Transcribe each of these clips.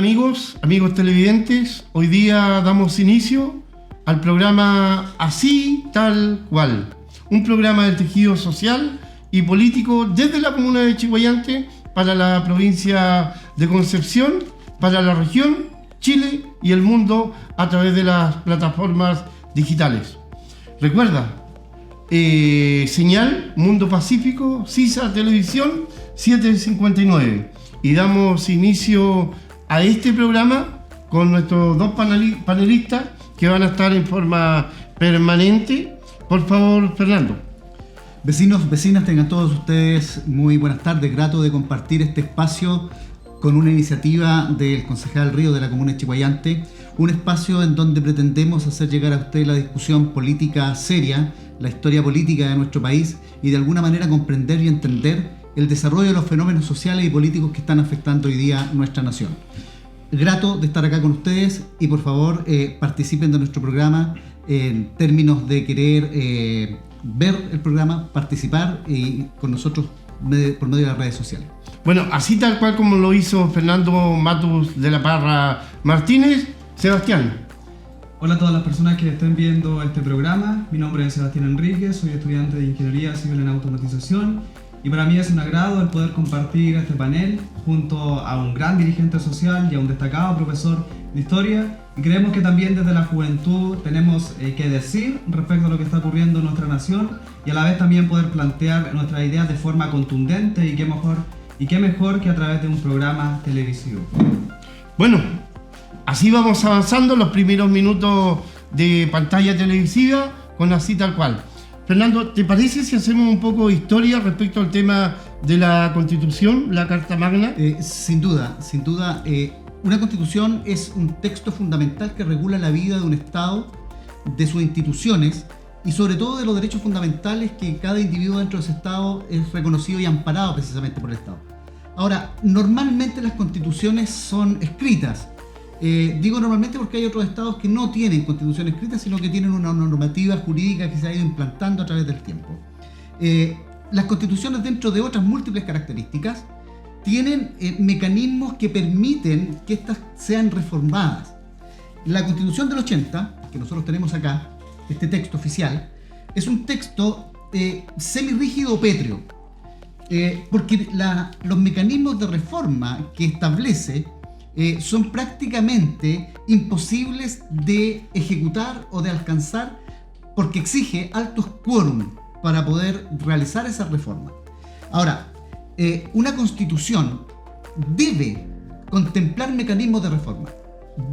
amigos televidentes, hoy día damos inicio al programa Así Tal Cual, un programa del tejido social y político desde la comuna de Chiguayante para la provincia de Concepción, para la región, Chile y el mundo a través de las plataformas digitales. Recuerda, señal Mundo Pacífico, CISA Televisión 759, y damos inicio a este programa con nuestros dos panelistas que van a estar en forma permanente. Por favor, Fernando. Vecinos, vecinas, tengan todos ustedes muy buenas tardes. Grato de compartir este espacio con una iniciativa del concejal Río de la comuna de Chiguayante, un espacio en donde pretendemos hacer llegar a usted la discusión política seria, la historia política de nuestro país y de alguna manera comprender y entender el desarrollo de los fenómenos sociales y políticos que están afectando hoy día nuestra nación. Grato de estar acá con ustedes y por favor participen de nuestro programa en términos de querer ver el programa, participar y con nosotros por medio de las redes sociales. Bueno, así tal cual como lo hizo Fernando Matus de la Parra Martínez. Sebastián. Hola a todas las personas que estén viendo este programa. Mi nombre es Sebastián Enríquez, soy estudiante de Ingeniería Civil en Automatización y para mí es un agrado el poder compartir este panel junto a un gran dirigente social y a un destacado profesor de Historia, y creemos que también desde la juventud tenemos que decir respecto a lo que está ocurriendo en nuestra nación y a la vez también poder plantear nuestras ideas de forma contundente y qué mejor que a través de un programa televisivo. Bueno, así vamos avanzando los primeros minutos de pantalla televisiva con Así Tal Cual. Fernando, ¿te parece si hacemos un poco de historia respecto al tema de la Constitución, la Carta Magna? Sin duda. Una Constitución es un texto fundamental que regula la vida de un Estado, de sus instituciones y sobre todo de los derechos fundamentales que cada individuo dentro de ese Estado es reconocido y amparado precisamente por el Estado. Ahora, normalmente las constituciones son escritas. Digo normalmente porque hay otros estados que no tienen constitución escrita, sino que tienen una normativa jurídica que se ha ido implantando a través del tiempo. Las constituciones, dentro de otras múltiples características, tienen mecanismos que permiten que éstas sean reformadas. La Constitución del 80, que nosotros tenemos acá, este texto oficial, es un texto semirrígido o pétreo, porque los mecanismos de reforma que establece son prácticamente imposibles de ejecutar o de alcanzar porque exige altos quórum para poder realizar esa reforma. Ahora, una constitución debe contemplar mecanismos de reforma,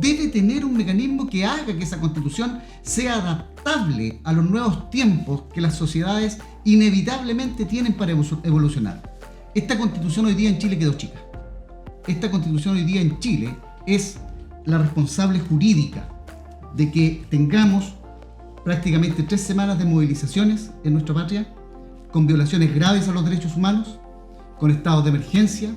debe tener un mecanismo que haga que esa constitución sea adaptable a los nuevos tiempos que las sociedades inevitablemente tienen para evolucionar. Esta constitución hoy día en Chile quedó chica. Esta constitución hoy día en Chile es la responsable jurídica de que tengamos prácticamente 3 semanas de movilizaciones en nuestra patria, con violaciones graves a los derechos humanos, con estados de emergencia,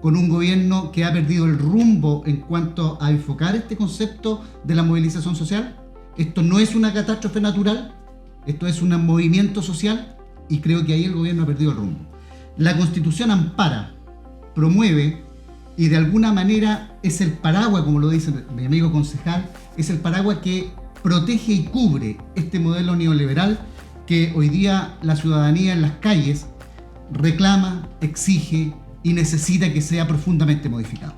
con un gobierno que ha perdido el rumbo en cuanto a enfocar este concepto de la movilización social. Esto no es una catástrofe natural, esto es un movimiento social y creo que ahí el gobierno ha perdido el rumbo. La Constitución ampara, promueve y de alguna manera es el paraguas, como lo dice mi amigo concejal, es el paraguas que protege y cubre este modelo neoliberal que hoy día la ciudadanía en las calles reclama, exige y necesita que sea profundamente modificado.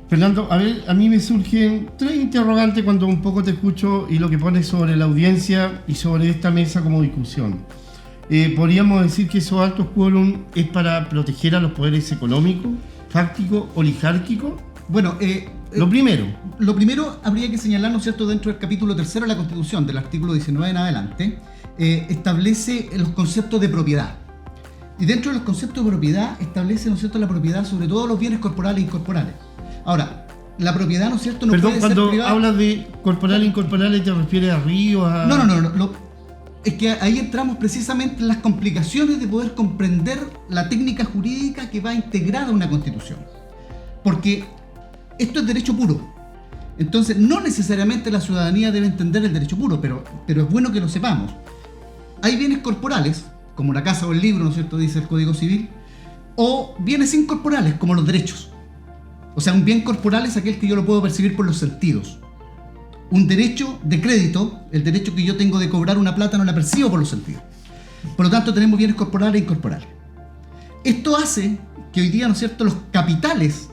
Fernando, a mí me surgen 3 interrogantes cuando un poco te escucho y lo que pones sobre la audiencia y sobre esta mesa como discusión. ¿Podríamos decir que esos altos quórum es para proteger a los poderes económicos, fácticos, oligárquicos? Bueno, lo primero habría que señalar, ¿no es cierto?, dentro del capítulo 3 de la Constitución, del artículo 19 en adelante, establece los conceptos de propiedad. Y dentro de los conceptos de propiedad establece, ¿no es cierto?, la propiedad sobre todos los bienes corporales e incorporales. Ahora, la propiedad, ¿no es cierto?, no puede ser privada. Cuando hablas de corporales e incorporales, ¿te refieres a ríos? No. Es que ahí entramos precisamente en las complicaciones de poder comprender la técnica jurídica que va integrada a una constitución. Porque esto es derecho puro. Entonces, no necesariamente la ciudadanía debe entender el derecho puro, pero es bueno que lo sepamos. Hay bienes corporales, como la casa o el libro, ¿no es cierto?, dice el Código Civil, o bienes incorporales, como los derechos. O sea, un bien corporal es aquel que yo lo puedo percibir por los sentidos. Un derecho de crédito, el derecho que yo tengo de cobrar una plata, no la percibo por los sentidos. Por lo tanto, tenemos bienes corporales e incorporales. Esto hace que hoy día, ¿no es cierto?, los capitales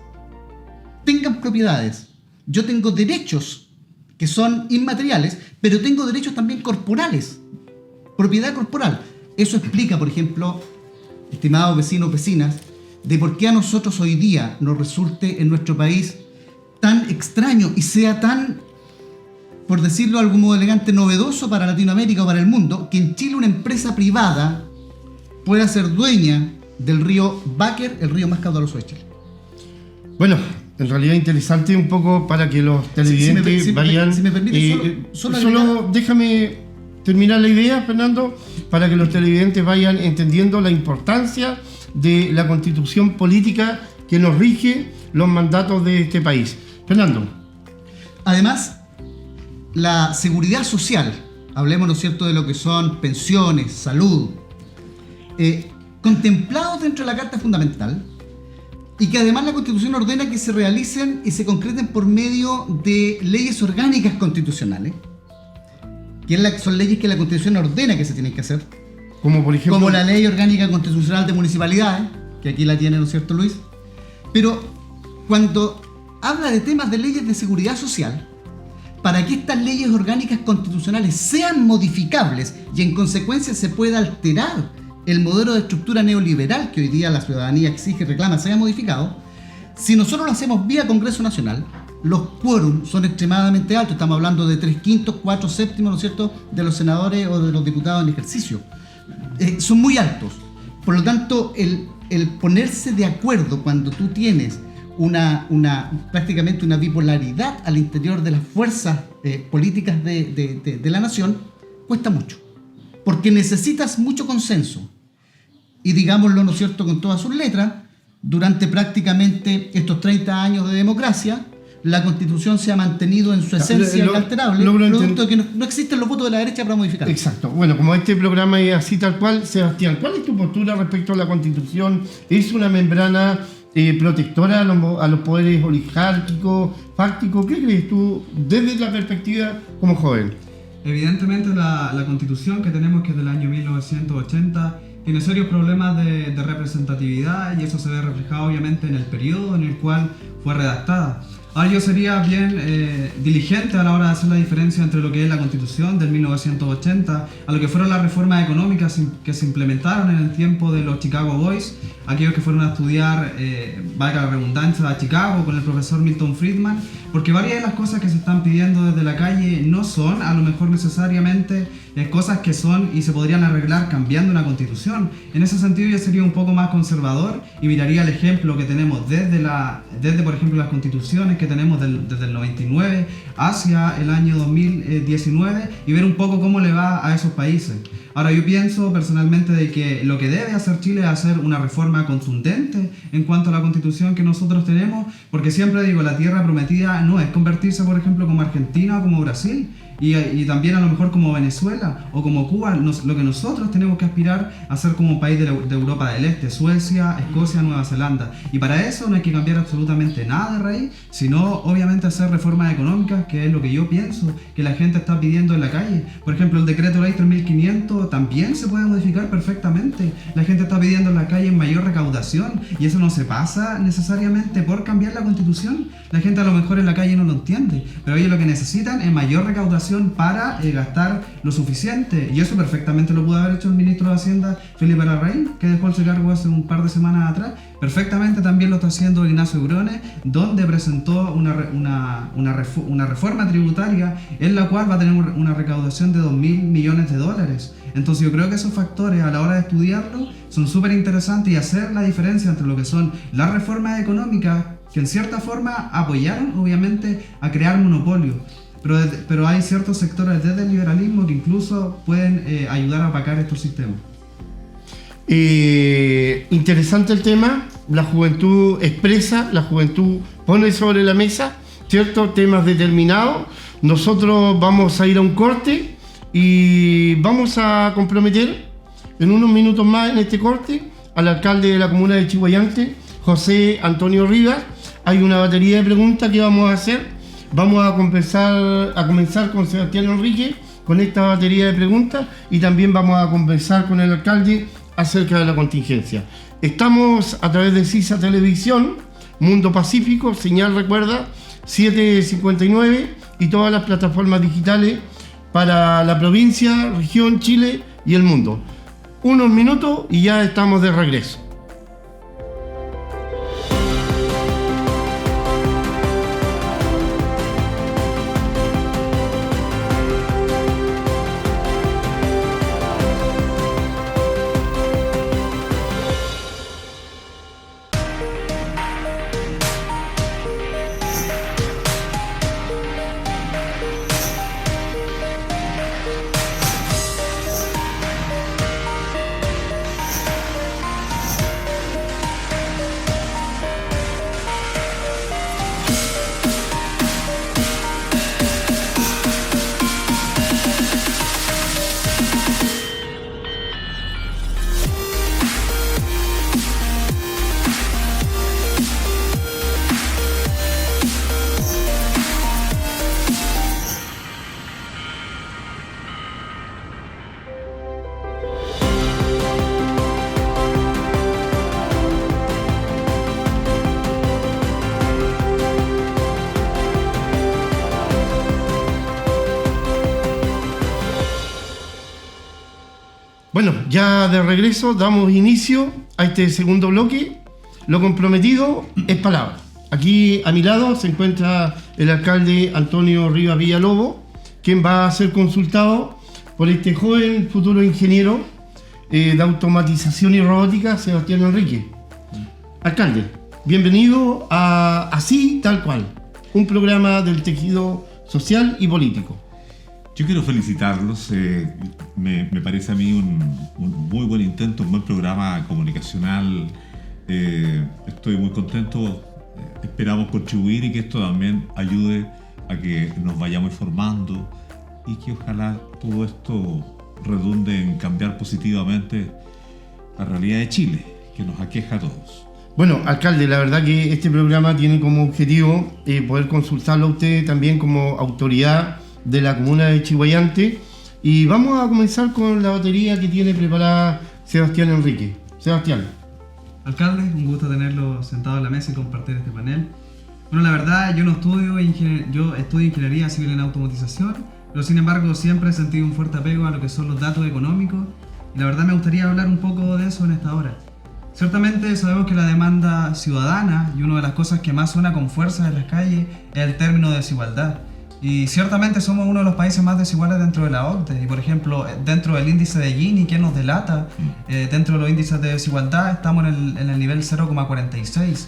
tengan propiedades. Yo tengo derechos que son inmateriales, pero tengo derechos también corporales. Propiedad corporal. Eso explica, por ejemplo, estimados vecinos, vecinas, de por qué a nosotros hoy día nos resulte en nuestro país tan extraño y sea tan, por decirlo de algún modo elegante, novedoso para Latinoamérica o para el mundo, que en Chile una empresa privada pueda ser dueña del río Báquer, el río más caudaloso de Chile. Bueno, en realidad interesante un poco para que los televidentes vayan... Si me permite, solo déjame terminar la idea, Fernando, para que los televidentes vayan entendiendo la importancia de la constitución política que nos rige los mandatos de este país. Fernando. Además, la seguridad social, hablemos, ¿no es cierto?, de lo que son pensiones, salud, contemplados dentro de la Carta Fundamental, y que además la Constitución ordena que se realicen y se concreten por medio de leyes orgánicas constitucionales, que son leyes que la Constitución ordena que se tienen que hacer, como por ejemplo... Como la Ley Orgánica Constitucional de Municipalidades, que aquí la tiene, ¿no es cierto, Luis? Pero cuando habla de temas de leyes de seguridad social, para que estas leyes orgánicas constitucionales sean modificables y en consecuencia se pueda alterar el modelo de estructura neoliberal que hoy día la ciudadanía exige y reclama sea modificado, si nosotros lo hacemos vía Congreso Nacional, los quórums son extremadamente altos. Estamos hablando de 3/5, 4/7, ¿no es cierto?, de los senadores o de los diputados en ejercicio. Son muy altos. Por lo tanto, el ponerse de acuerdo cuando tú tienes prácticamente una bipolaridad al interior de las fuerzas políticas de la nación, cuesta mucho. Porque necesitas mucho consenso. Y digámoslo, ¿no es cierto?, con todas sus letras, durante prácticamente estos 30 años de democracia, la Constitución se ha mantenido en su esencia inalterable, producto de que no existen los votos de la derecha para modificarla. Exacto. Bueno, como este programa es así tal cual, Sebastián, ¿cuál es tu postura respecto a la Constitución? ¿Es una membrana protectora a los poderes oligárquicos, fácticos? ¿Qué crees tú desde la perspectiva como joven? Evidentemente la Constitución que tenemos, que es del año 1980, tiene serios problemas de representatividad, y eso se ve reflejado obviamente en el periodo en el cual fue redactada. Ahora, yo sería bien diligente a la hora de hacer la diferencia entre lo que es la Constitución del 1980 a lo que fueron las reformas económicas que se implementaron en el tiempo de los Chicago Boys, aquellos que fueron a estudiar, valga la redundancia, a Chicago con el profesor Milton Friedman, porque varias de las cosas que se están pidiendo desde la calle no son a lo mejor necesariamente cosas que son y se podrían arreglar cambiando una Constitución. En ese sentido yo sería un poco más conservador y miraría el ejemplo que tenemos desde por ejemplo las constituciones que tenemos desde el 99 hacia el año 2019 y ver un poco cómo le va a esos países. Ahora, yo pienso personalmente de que lo que debe hacer Chile es hacer una reforma contundente en cuanto a la Constitución que nosotros tenemos, porque siempre digo, la tierra prometida no es convertirse, por ejemplo, como Argentina o como Brasil, y también a lo mejor como Venezuela o como Cuba. Lo que nosotros tenemos que aspirar a ser como un país de Europa del Este, Suecia, Escocia, Nueva Zelanda, y para eso no hay que cambiar absolutamente nada de raíz, sino obviamente hacer reformas económicas, que es lo que yo pienso que la gente está pidiendo en la calle. Por ejemplo, el decreto ley 3500 también se puede modificar perfectamente. La gente está pidiendo en la calle mayor recaudación, y eso no se pasa necesariamente por cambiar la Constitución. La gente a lo mejor en la calle no lo entiende, pero ellos lo que necesitan es mayor recaudación para gastar lo suficiente, y eso perfectamente lo pudo haber hecho el ministro de Hacienda Felipe Larraín, que dejó ese cargo hace un par de semanas atrás. Perfectamente también lo está haciendo Ignacio Briones, donde presentó una reforma tributaria en la cual va a tener una recaudación de 2.000 millones de dólares. Entonces yo creo que esos factores a la hora de estudiarlo son súper interesantes, y hacer la diferencia entre lo que son las reformas económicas que en cierta forma apoyaron obviamente a crear monopolios, pero hay ciertos sectores desde el liberalismo que incluso pueden ayudar a opacar estos sistemas. Interesante el tema. La juventud expresa, la juventud pone sobre la mesa, ¿cierto?, temas determinados. Nosotros vamos a ir a un corte y vamos a comprometer en unos minutos más en este corte al alcalde de la comuna de Chiguayante, José Antonio Rivas, hay una batería de preguntas que vamos a hacer. Vamos a comenzar con Sebastián Enrique con esta batería de preguntas y también vamos a conversar con el alcalde acerca de la contingencia. Estamos a través de CISA Televisión, Mundo Pacífico, señal recuerda 759 y todas las plataformas digitales para la provincia, región, Chile y el mundo. Unos minutos y ya estamos de regreso. Bueno, ya de regreso damos inicio a este segundo bloque. Lo comprometido es palabra. Aquí a mi lado se encuentra el alcalde Antonio Rivas Villalobos, quien va a ser consultado por este joven futuro ingeniero de automatización y robótica, Sebastián Enrique. Alcalde, bienvenido a Así Tal Cual, un programa del tejido social y político. Yo quiero felicitarlos, me parece a mí un muy buen intento, un buen programa comunicacional. Estoy muy contento, esperamos contribuir y que esto también ayude a que nos vayamos informando y que ojalá todo esto redunde en cambiar positivamente la realidad de Chile, que nos aqueja a todos. Bueno, alcalde, la verdad que este programa tiene como objetivo poder consultarlo a usted también como autoridad de la comuna de Chiguayante, y vamos a comenzar con la batería que tiene preparada Sebastián Enrique. Sebastián. Alcalde, un gusto tenerlo sentado en la mesa y compartir este panel. Bueno, la verdad, yo estudio ingeniería civil en automatización, pero sin embargo siempre he sentido un fuerte apego a lo que son los datos económicos, y la verdad me gustaría hablar un poco de eso en esta hora. Ciertamente sabemos que la demanda ciudadana y una de las cosas que más suena con fuerza en las calles es el término de desigualdad. Y ciertamente somos uno de los países más desiguales dentro de la OCDE. Y por ejemplo, dentro del índice de Gini, que nos delata, dentro de los índices de desigualdad estamos en el nivel 0,46,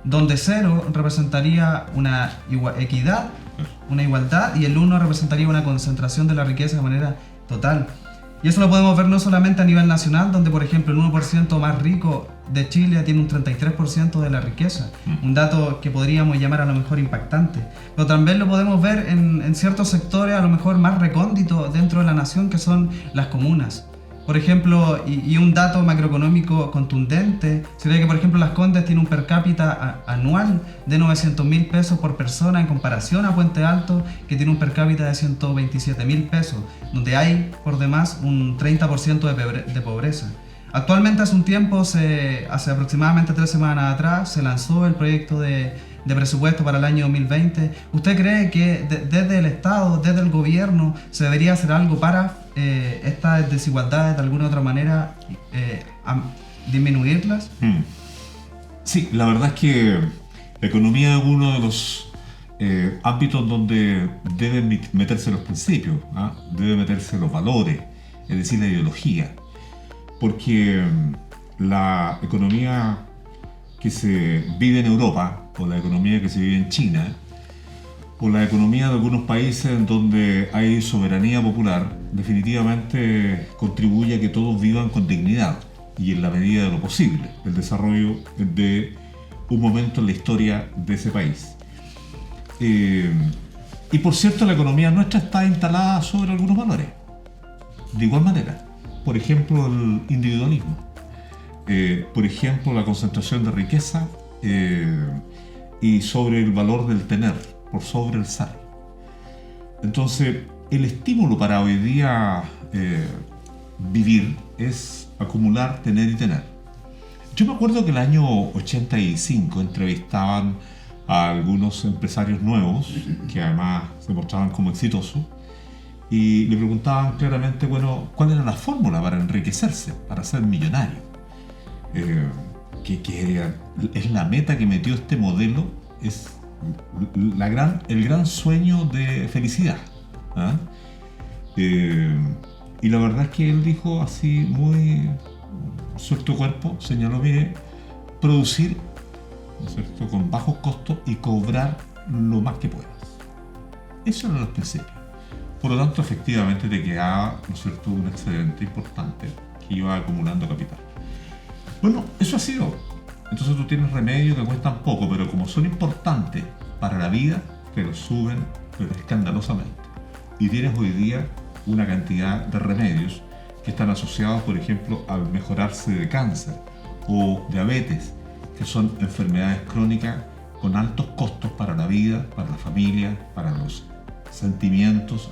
donde 0 representaría una equidad, una igualdad, y el 1 representaría una concentración de la riqueza de manera total. Y eso lo podemos ver no solamente a nivel nacional, donde por ejemplo el 1% más rico de Chile tiene un 33% de la riqueza, un dato que podríamos llamar a lo mejor impactante, pero también lo podemos ver en ciertos sectores a lo mejor más recónditos dentro de la nación, que son las comunas. Por ejemplo, y un dato macroeconómico contundente sería que por ejemplo Las Condes tiene un per cápita anual de 900.000 pesos por persona, en comparación a Puente Alto, que tiene un per cápita de 127.000 pesos, donde hay por demás un 30% de pobreza. Actualmente hace un tiempo, hace aproximadamente 3 semanas atrás, se lanzó el proyecto de presupuesto para el año 2020. ¿Usted cree que desde el Estado, desde el gobierno, se debería hacer algo para estas desigualdades de alguna otra manera disminuirlas? Sí, la verdad es que la economía es uno de los ámbitos donde deben meterse los principios, deben meterse los valores, es decir, la ideología, porque la economía que se vive en Europa, o la economía que se vive en China, o la economía de algunos países en donde hay soberanía popular, definitivamente contribuye a que todos vivan con dignidad y en la medida de lo posible el desarrollo de un momento en la historia de ese país. Y por cierto, la economía nuestra está instalada sobre algunos valores. De igual manera, por ejemplo, el individualismo, por ejemplo, la concentración de riqueza y sobre el valor del tener, por sobre el ser. Entonces, el estímulo para hoy día vivir es acumular, tener y tener. Yo me acuerdo que el año 85 entrevistaban a algunos empresarios nuevos, que además se mostraban como exitosos, y le preguntaban claramente, bueno, ¿cuál era la fórmula para enriquecerse, para ser millonario? Que es la meta que metió este modelo, es el gran sueño de felicidad. ¿Ah? Y la verdad es que él dijo así muy suelto cuerpo, señaló bien, producir, ¿no es cierto?, con bajos costos y cobrar lo más que puedas. Eso eran los principios. Por lo tanto, efectivamente te quedaba, ¿no es cierto?, un excedente importante que iba acumulando capital. Bueno, eso ha sido. Entonces tú tienes remedios que cuestan poco, pero como son importantes para la vida, te los suben, pero escandalosamente. Y tienes hoy día una cantidad de remedios que están asociados, por ejemplo, al mejorarse de cáncer o diabetes, que son enfermedades crónicas con altos costos para la vida, para la familia, para los sentimientos,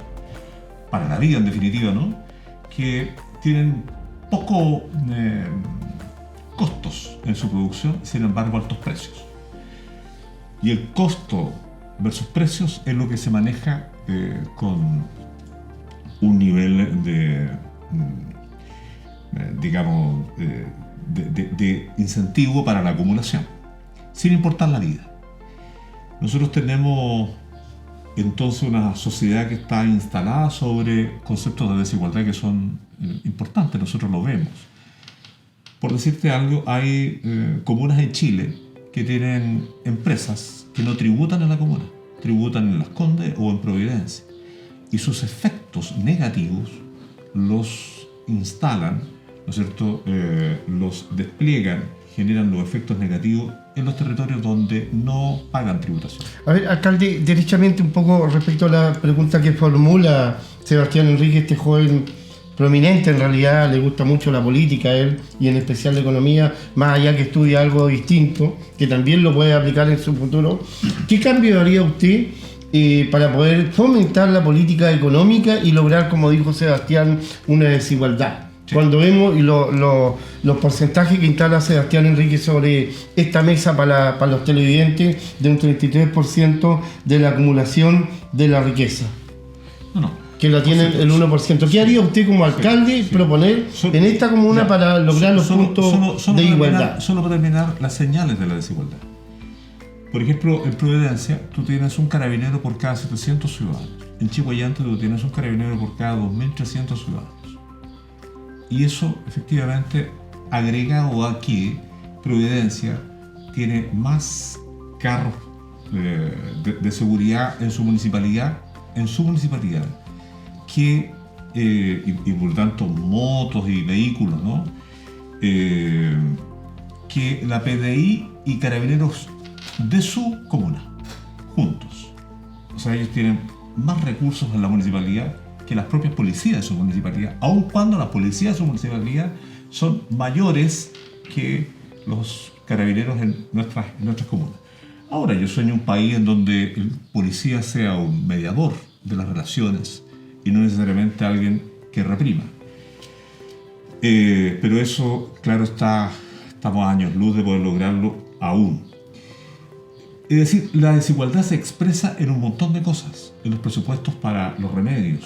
para la vida en definitiva, ¿no? Que tienen poco costos en su producción, sin embargo altos precios. Y el costo versus precios es lo que se maneja con un nivel de incentivo para la acumulación, sin importar la vida. Nosotros tenemos entonces una sociedad que está instalada sobre conceptos de desigualdad que son importantes, nosotros lo vemos. Por decirte algo, hay comunas en Chile que tienen empresas que no tributan en la comuna, tributan en Las Condes o en Providencia, y sus efectos negativos los instalan, ¿no es cierto?, los despliegan, generan los efectos negativos en los territorios donde no pagan tributación. A ver, alcalde, derechamente un poco respecto a la pregunta que formula Sebastián Enrique, este joven prominente, en realidad le gusta mucho la política a él, y en especial la economía, más allá que estudia algo distinto, que también lo puede aplicar en su futuro. ¿Qué cambio haría usted para poder fomentar la política económica y lograr, como dijo Sebastián, una desigualdad? Sí. Cuando vemos los porcentajes que instala Sebastián Enrique sobre esta mesa para los televidentes, de un 33% de la acumulación de la riqueza. Que la tiene el 1%. ¿Qué haría usted como alcalde proponer en esta comuna para lograr los puntos de igualdad? Solo para terminar las señales de la desigualdad. Por ejemplo, en Providencia tú tienes un carabinero por cada 700 ciudadanos. En Chihuayante tú tienes un carabinero por cada 2.300 ciudadanos. Y eso, efectivamente, agregado a que Providencia tiene más carros de seguridad en su municipalidad, que, y por tanto motos y vehículos, ¿no? Que la PDI y carabineros de su comuna, juntos. O sea, ellos tienen más recursos en la municipalidad que las propias policías de su municipalidad, aun cuando las policías de su municipalidad son mayores que los carabineros en nuestras comunas. Ahora, yo sueño un país en donde el policía sea un mediador de las relaciones y no necesariamente alguien que reprima. Pero eso, claro, estamos a años luz de poder lograrlo aún. Es decir, la desigualdad se expresa en un montón de cosas, en los presupuestos para los remedios,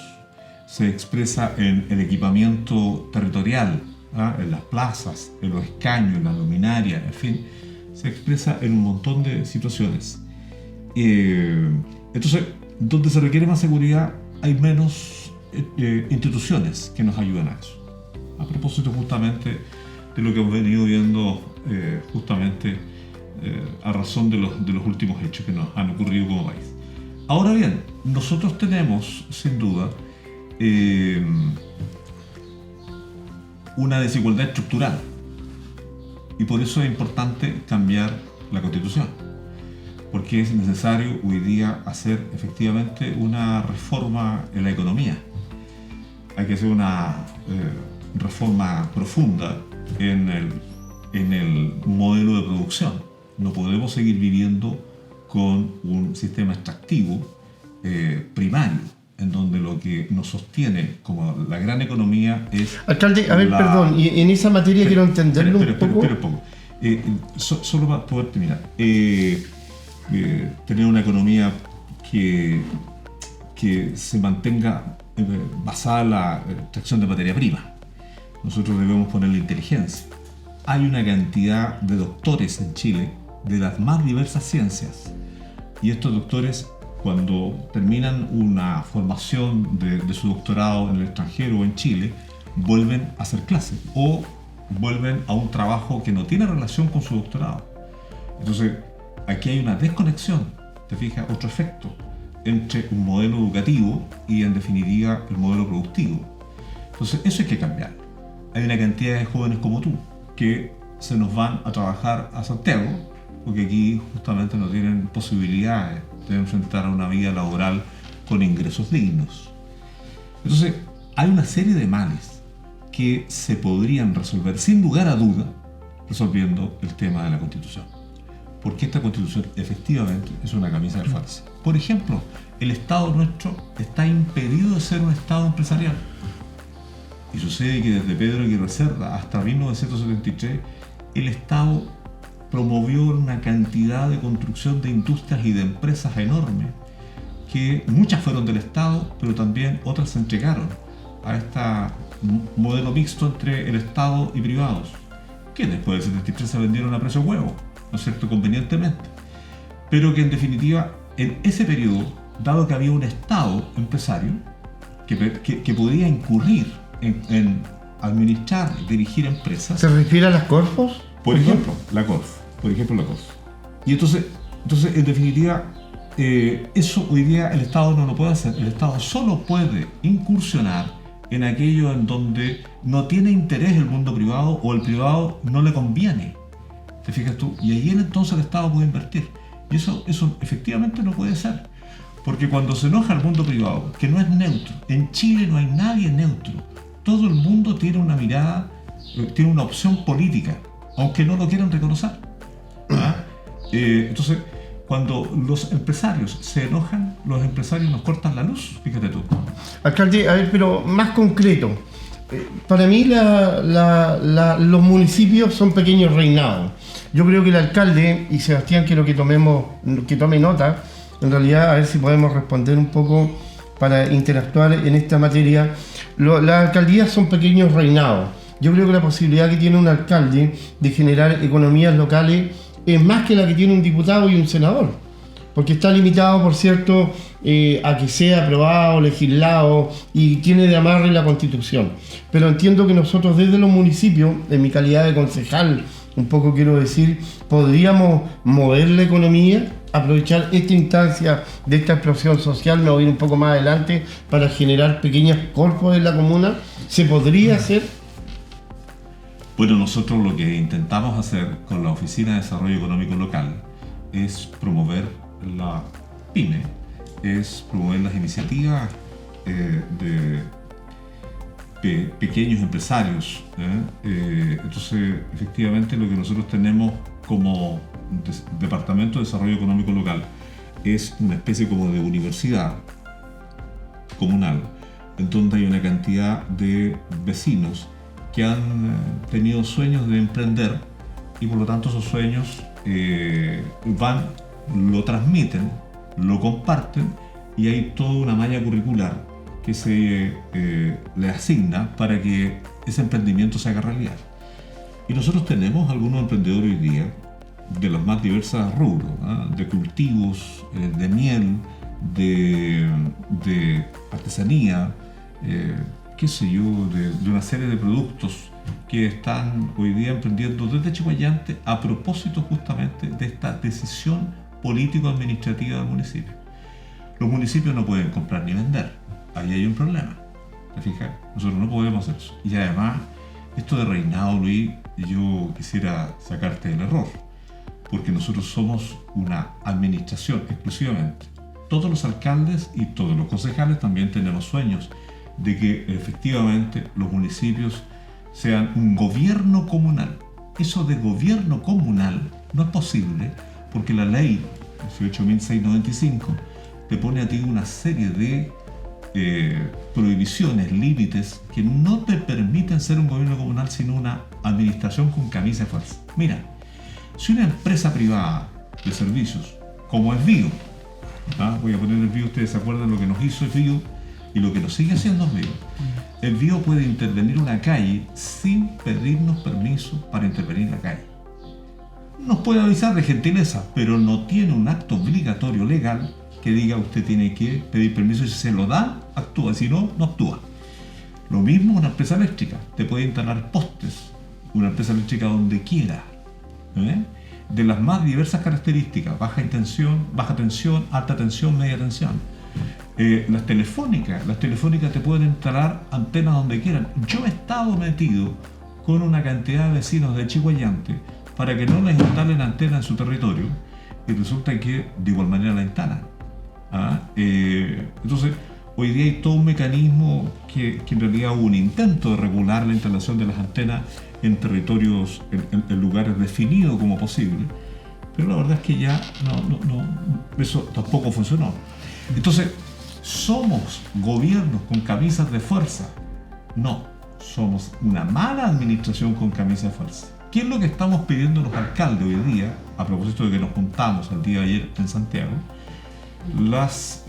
se expresa en el equipamiento territorial, ¿ah?, en las plazas, en los escaños, en la luminaria, en fin, se expresa en un montón de situaciones. Entonces, donde se requiere más seguridad, hay menos instituciones que nos ayudan a eso. A propósito justamente de lo que hemos venido viendo a razón de los últimos hechos que nos han ocurrido como país. Ahora bien, nosotros tenemos, sin duda, una desigualdad estructural, y por eso es importante cambiar la Constitución, porque es necesario hoy día hacer efectivamente una reforma en la economía. Hay que hacer una reforma profunda en el modelo de producción. No podemos seguir viviendo con un sistema extractivo primario, en donde lo que nos sostiene como la gran economía es... Alcalde, a ver, perdón, y en esa materia quiero entenderlo un poco. Espera un poco. Solo para poder terminar. Tener una economía que se mantenga basada en la extracción de materia prima. Nosotros debemos ponerle inteligencia. Hay una cantidad de doctores en Chile de las más diversas ciencias, y estos doctores, cuando terminan una formación de su doctorado en el extranjero o en Chile, vuelven a hacer clases o vuelven a un trabajo que no tiene relación con su doctorado. Entonces, aquí hay una desconexión, te fijas, otro efecto entre un modelo educativo y, en definitiva, el modelo productivo. Entonces, eso hay que cambiar. Hay una cantidad de jóvenes como tú que se nos van a trabajar a Santiago, porque aquí justamente no tienen posibilidades de enfrentar a una vida laboral con ingresos dignos. Entonces, hay una serie de males que se podrían resolver sin lugar a duda resolviendo el tema de la Constitución, porque esta Constitución efectivamente es una camisa de fuerza. Por ejemplo, el Estado nuestro está impedido de ser un Estado empresarial, y sucede que desde Pedro Aguirre Cerda hasta 1973 el Estado promovió una cantidad de construcción de industrias y de empresas enormes, que muchas fueron del Estado, pero también otras se entregaron a este modelo mixto entre el Estado y privados, que después del 73 se vendieron a precio huevo, ¿no es cierto?, convenientemente, pero que en definitiva en ese periodo, dado que había un Estado empresario que podía incurrir en administrar y dirigir empresas. ¿Se refiere a las Corfos? Por ejemplo, la Corf. Y entonces en definitiva, eso hoy día el Estado no lo puede hacer. El Estado solo puede incursionar en aquello en donde no tiene interés el mundo privado o el privado no le conviene. ¿Te fijas tú? Y ahí entonces el Estado puede invertir. Y eso efectivamente no puede ser. Porque cuando se enoja el mundo privado, que no es neutro, en Chile no hay nadie neutro. Todo el mundo tiene una mirada, tiene una opción política, aunque no lo quieran reconocer. Entonces, cuando los empresarios se enojan, los empresarios nos cortan la luz, fíjate tú. Alcalde, a ver, pero más concreto. Para mí los municipios son pequeños reinados. Yo creo que el alcalde, y Sebastián quiero que tome nota, en realidad a ver si podemos responder un poco para interactuar en esta materia. Las alcaldías son pequeños reinados. Yo creo que la posibilidad que tiene un alcalde de generar economías locales es más que la que tiene un diputado y un senador, porque está limitado, por cierto, a que sea aprobado, legislado, y tiene de amarre la Constitución. Pero entiendo que nosotros desde los municipios, en mi calidad de concejal, un poco quiero decir, podríamos mover la economía, aprovechar esta instancia de esta explosión social, me voy a ir un poco más adelante, para generar pequeñas corpos en la comuna. ¿Se podría hacer? Bueno, nosotros lo que intentamos hacer con la Oficina de Desarrollo Económico Local es promover la PYME, es promover las iniciativas de pequeños empresarios. Entonces, efectivamente, lo que nosotros tenemos como Departamento de Desarrollo Económico Local es una especie como de universidad comunal, en donde hay una cantidad de vecinos que han tenido sueños de emprender, y por lo tanto esos sueños lo transmiten, lo comparten, y hay toda una malla curricular que se le asigna para que ese emprendimiento se haga realidad. Y nosotros tenemos algunos emprendedores hoy día de los más diversos rubros, de cultivos, de miel, de artesanía, qué sé yo, de una serie de productos que están hoy día emprendiendo desde Chiguayante a propósito justamente de esta decisión político-administrativa del municipio. Los municipios no pueden comprar ni vender, ahí hay un problema, ¿te fijas? Nosotros no podemos hacer eso. Y además, esto de reinado, Luis, yo quisiera sacarte del error, porque nosotros somos una administración exclusivamente. Todos los alcaldes y todos los concejales también tenemos sueños de que efectivamente los municipios sean un gobierno comunal. Eso de gobierno comunal no es posible porque la ley 18.695, te pone a ti una serie de prohibiciones, límites que no te permiten ser un gobierno comunal sino una administración con camisa de fuerza. Mira, si una empresa privada de servicios, como es Vio, voy a poner el Vio, ustedes se acuerdan lo que nos hizo el Vio y lo que nos sigue haciendo el Vio puede intervenir una calle sin pedirnos permiso para intervenir la calle. Nos puede avisar de gentileza, pero no tiene un acto obligatorio legal que diga usted tiene que pedir permiso y si se lo da, actúa, si no, no actúa. Lo mismo una empresa eléctrica, te puede instalar postes, una empresa eléctrica donde quiera, de las más diversas características, baja tensión, alta tensión, media tensión. Las telefónicas te pueden instalar antenas donde quieran. Yo he estado metido con una cantidad de vecinos de Chihuayante para que no les instalen antenas en su territorio y resulta que de igual manera la instalan. Entonces, hoy día hay todo un mecanismo que en realidad hubo un intento de regular la instalación de las antenas en territorios, en lugares definidos como posible, pero la verdad es que ya eso tampoco funcionó. Entonces, ¿somos gobiernos con camisas de fuerza? No, somos una mala administración con camisas de fuerza. ¿Qué es lo que estamos pidiendo los alcaldes hoy día, a propósito de que nos juntamos el día de ayer en Santiago? Los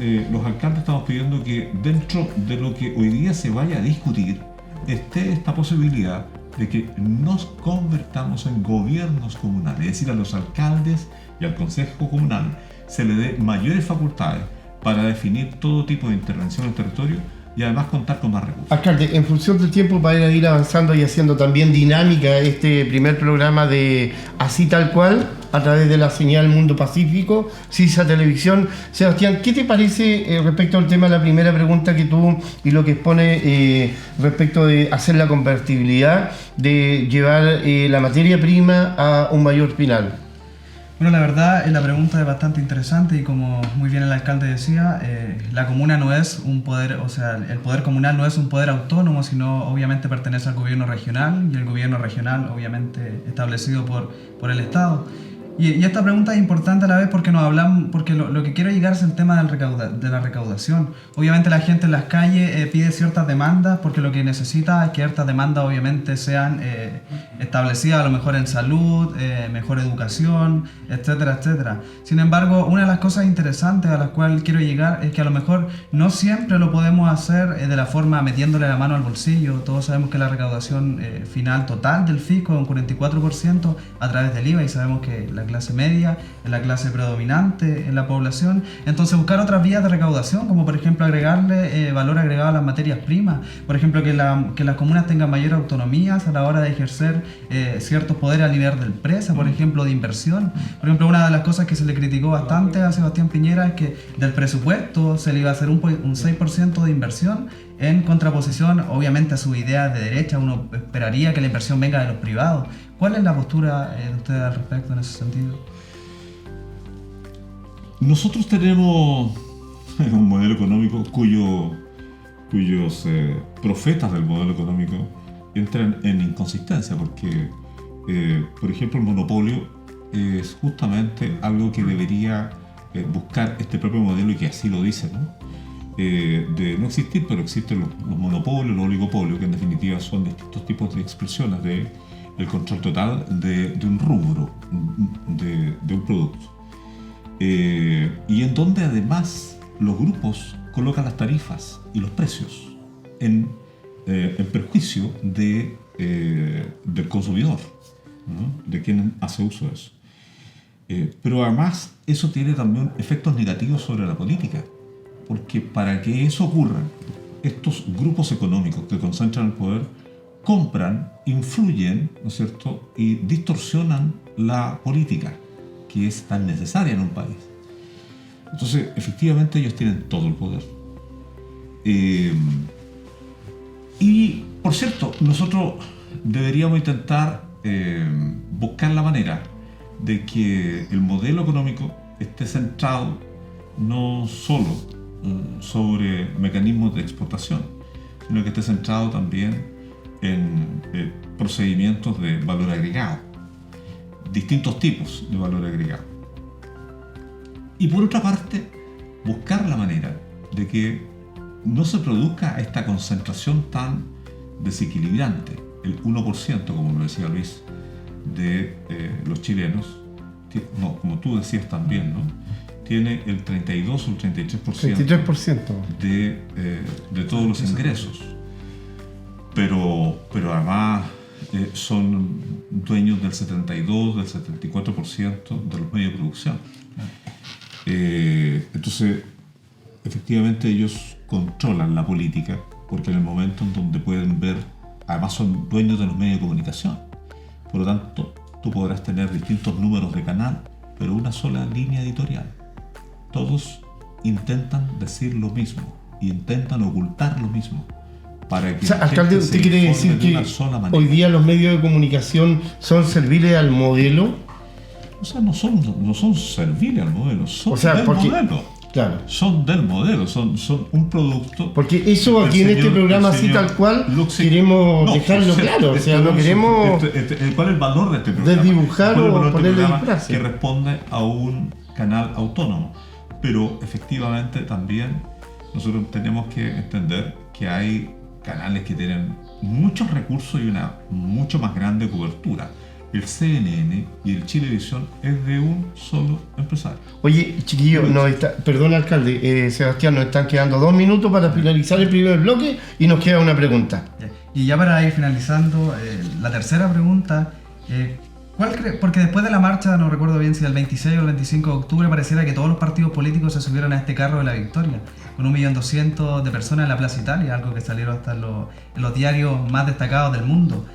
alcaldes estamos pidiendo que dentro de lo que hoy día se vaya a discutir esté esta posibilidad de que nos convertamos en gobiernos comunales, es decir, a los alcaldes y al consejo comunal se le dé mayores facultades para definir todo tipo de intervención en el territorio y además contar con más recursos. Alcalde, en función del tiempo, para ir avanzando y haciendo también dinámica este primer programa de Así Tal Cual, a través de la señal Mundo Pacífico, CISA Televisión. Sebastián, ¿qué te parece respecto al tema de la primera pregunta que tú y lo que expone respecto de hacer la convertibilidad, de llevar la materia prima a un mayor final? Bueno, la verdad, la pregunta es bastante interesante y como muy bien el alcalde decía, la comuna no es un poder, o sea, el poder comunal no es un poder autónomo, sino obviamente pertenece al gobierno regional y el gobierno regional obviamente establecido por el Estado. Y esta pregunta es importante a la vez porque lo que quiero llegar es el tema de la recaudación. Obviamente la gente en las calles pide ciertas demandas porque lo que necesita es que estas demandas obviamente sean establecidas a lo mejor en salud, mejor educación, etcétera, etcétera. Sin embargo, una de las cosas interesantes a las cuales quiero llegar es que a lo mejor no siempre lo podemos hacer de la forma metiéndole la mano al bolsillo. Todos sabemos que la recaudación final total del fisco es un 44% a través del IVA y sabemos que la clase media es la clase predominante en la población. Entonces buscar otras vías de recaudación, como por ejemplo agregarle valor agregado a las materias primas, por ejemplo que las comunas tengan mayor autonomía a la hora de ejercer ciertos poderes a nivel de empresa, por ejemplo de inversión. Por ejemplo, una de las cosas que se le criticó bastante a Sebastián Piñera es que del presupuesto se le iba a hacer un 6% de inversión, en contraposición obviamente a sus ideas de derecha. Uno esperaría que la inversión venga de los privados. ¿Cuál es la postura de ustedes al respecto en ese sentido? Nosotros tenemos un modelo económico cuyos profetas del modelo económico entran en inconsistencia porque, por ejemplo, el monopolio es justamente algo que debería buscar este propio modelo y que así lo dice, ¿no? De no existir, pero existen los monopolios, los oligopolios, que en definitiva son distintos tipos de expresiones del control total de un rubro, de un producto. Y en donde además los grupos colocan las tarifas y los precios en perjuicio del consumidor, ¿no? De quien hace uso de eso. Pero además eso tiene también efectos negativos sobre la política, porque para que eso ocurra, estos grupos económicos que concentran el poder compran, influyen, ¿no es cierto?, y distorsionan la política, que es tan necesaria en un país. Entonces, efectivamente, ellos tienen todo el poder. Y, por cierto, nosotros deberíamos intentar buscar la manera de que el modelo económico esté centrado no solo sobre mecanismos de exportación, sino que esté centrado también en procedimientos de valor agregado, distintos tipos de valor agregado. Y por otra parte, buscar la manera de que no se produzca esta concentración tan desequilibrante. El 1%, como lo decía Luis, de los chilenos, no, como tú decías también, ¿no? Tiene el 32 o el 33%, de todos los ingresos. Pero además son dueños del 72, del 74% de los medios de producción. Entonces, efectivamente ellos controlan la política, porque en el momento en donde pueden ver, además son dueños de los medios de comunicación. Por lo tanto, tú podrás tener distintos números de canal, pero una sola línea editorial. Todos intentan decir lo mismo, intentan ocultar lo mismo. Para que alcalde, ¿usted quiere decir que hoy día los medios de comunicación son serviles al modelo? O sea, no son serviles al modelo, son del modelo. Claro. Son del modelo, son un producto. Porque eso aquí en este programa, así tal cual, queremos dejarlo claro. O sea, no queremos. ¿Cuál es el valor de este programa? Desdibujar o ponerle disfraz. Que responde a un canal autónomo. Pero efectivamente también nosotros tenemos que entender que hay canales que tienen muchos recursos y una mucho más grande cobertura. El CNN y el Chilevisión es de un solo empresario. Oye, chiquillo, perdón, alcalde, Sebastián, nos están quedando 2 minutos para finalizar el primer bloque y nos queda una pregunta. Y ya para ir finalizando, la tercera pregunta, porque después de la marcha, no recuerdo bien si el 26 o el 25 de octubre, pareciera que todos los partidos políticos se subieron a este carro de la victoria, con 1.200.000 de personas en la Plaza Italia, algo que salieron hasta en los diarios más destacados del mundo.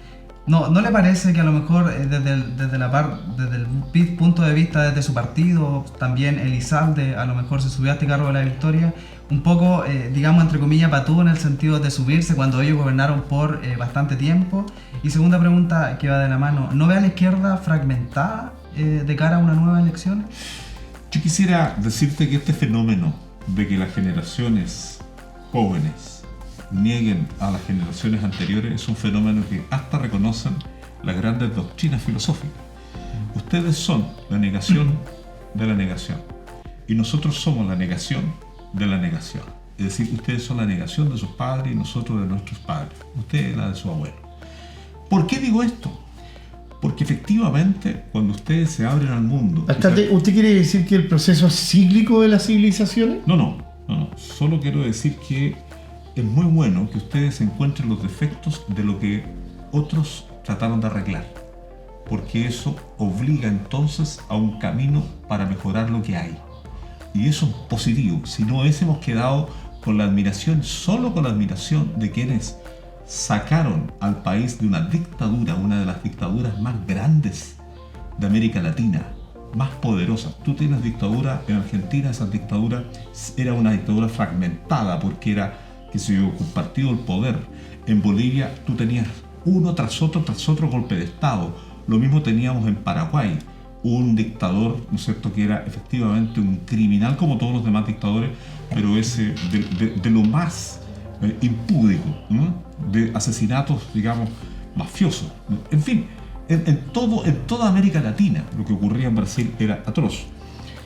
¿No le parece que a lo mejor desde el punto de vista desde su partido, también Elizalde a lo mejor se subió a este carro de la victoria, un poco, digamos, entre comillas, patudo en el sentido de subirse cuando ellos gobernaron por bastante tiempo? Y segunda pregunta que va de la mano, ¿no ve a la izquierda fragmentada de cara a una nueva elección? Yo quisiera decirte que este fenómeno de que las generaciones jóvenes nieguen a las generaciones anteriores es un fenómeno que hasta reconocen las grandes doctrinas filosóficas. Ustedes son la negación de la negación y nosotros somos la negación de la negación. Es decir, ustedes son la negación de sus padres y nosotros de nuestros padres. Ustedes la de su abuelo. ¿Por qué digo esto? Porque efectivamente cuando ustedes se abren al mundo... ¿Usted quiere decir que el proceso es cíclico de las civilizaciones? No. Solo quiero decir que es muy bueno que ustedes encuentren los defectos de lo que otros trataron de arreglar, porque eso obliga entonces a un camino para mejorar lo que hay. Y eso es positivo. Si no hubiésemos quedado con la admiración, solo con la admiración de quienes sacaron al país de una dictadura, una de las dictaduras más grandes de América Latina, más poderosa. Tú tienes dictadura en Argentina, esa dictadura era una dictadura fragmentada porque era, que se compartido el poder. En Bolivia tú tenías uno tras otro golpe de Estado. Lo mismo teníamos en Paraguay, un dictador, ¿no es cierto?, que era efectivamente un criminal como todos los demás dictadores, pero ese de lo más impúdico, ¿no?, de asesinatos, digamos, mafiosos. En fin, en toda América Latina lo que ocurría en Brasil era atroz.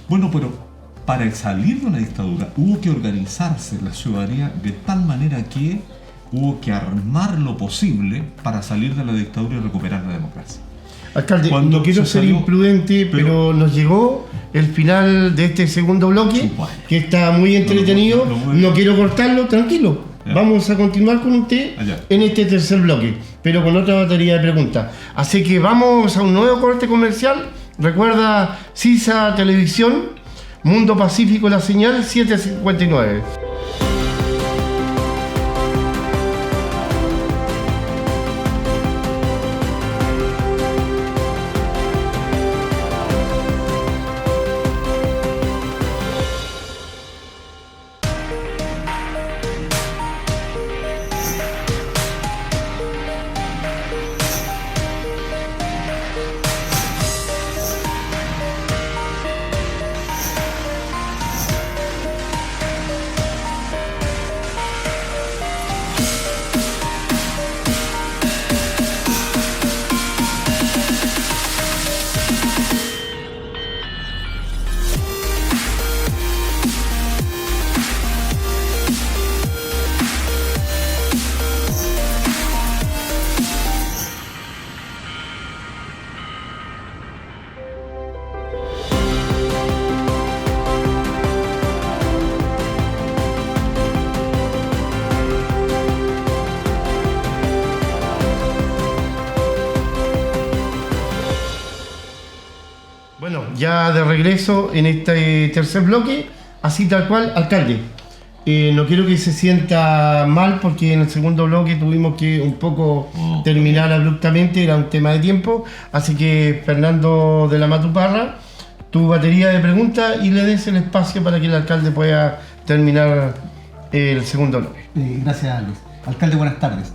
Bueno, pero para salir de una dictadura hubo que organizarse la ciudadanía de tal manera que hubo que armar lo posible para salir de la dictadura y recuperar la democracia. Alcalde, no quiero ser imprudente, pero nos llegó el final de este segundo bloque, que está muy entretenido. No quiero cortarlo, tranquilo. Ya. Vamos a continuar con usted en este tercer bloque, pero con otra batería de preguntas. Así que vamos a un nuevo corte comercial. Recuerda, CISA Televisión, Mundo Pacífico, la señal 759. ya de regreso en este tercer bloque, así tal cual, alcalde. No quiero que se sienta mal porque en el segundo bloque tuvimos que un poco terminar abruptamente, era un tema de tiempo, así que Fernando de la Matuparra, tu batería de preguntas y le des el espacio para que el alcalde pueda terminar el segundo bloque. Gracias, Luis. Alcalde, buenas tardes.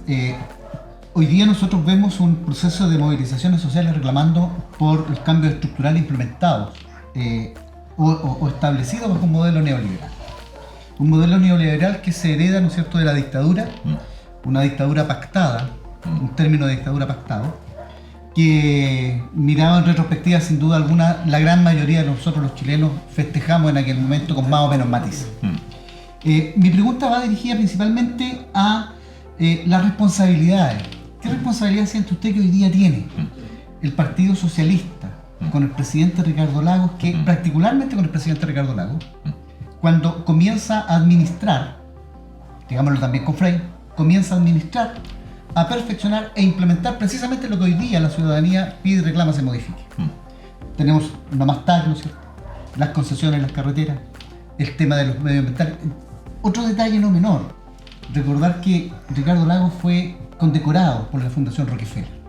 Hoy día nosotros vemos un proceso de movilizaciones sociales reclamando por los cambios estructurales implementados o establecidos bajo un modelo neoliberal. Un modelo neoliberal que se hereda, ¿no es cierto?, de la dictadura, una dictadura pactada, un término de dictadura pactado, que mirado en retrospectiva, sin duda alguna, la gran mayoría de nosotros los chilenos festejamos en aquel momento con más o menos matices. Mi pregunta va dirigida principalmente a las responsabilidades. ¿Qué responsabilidad siente usted que hoy día tiene el Partido Socialista con el presidente Ricardo Lagos, que particularmente con el presidente Ricardo Lagos, cuando comienza a administrar, digámoslo también con Frey, comienza a administrar, a perfeccionar e implementar precisamente lo que hoy día la ciudadanía pide y reclama se modifique? Tenemos no más tarde, ¿no es cierto?, las concesiones en las carreteras, el tema de los medioambientales. Otro detalle no menor, recordar que Ricardo Lagos fue condecorado por la Fundación Rockefeller.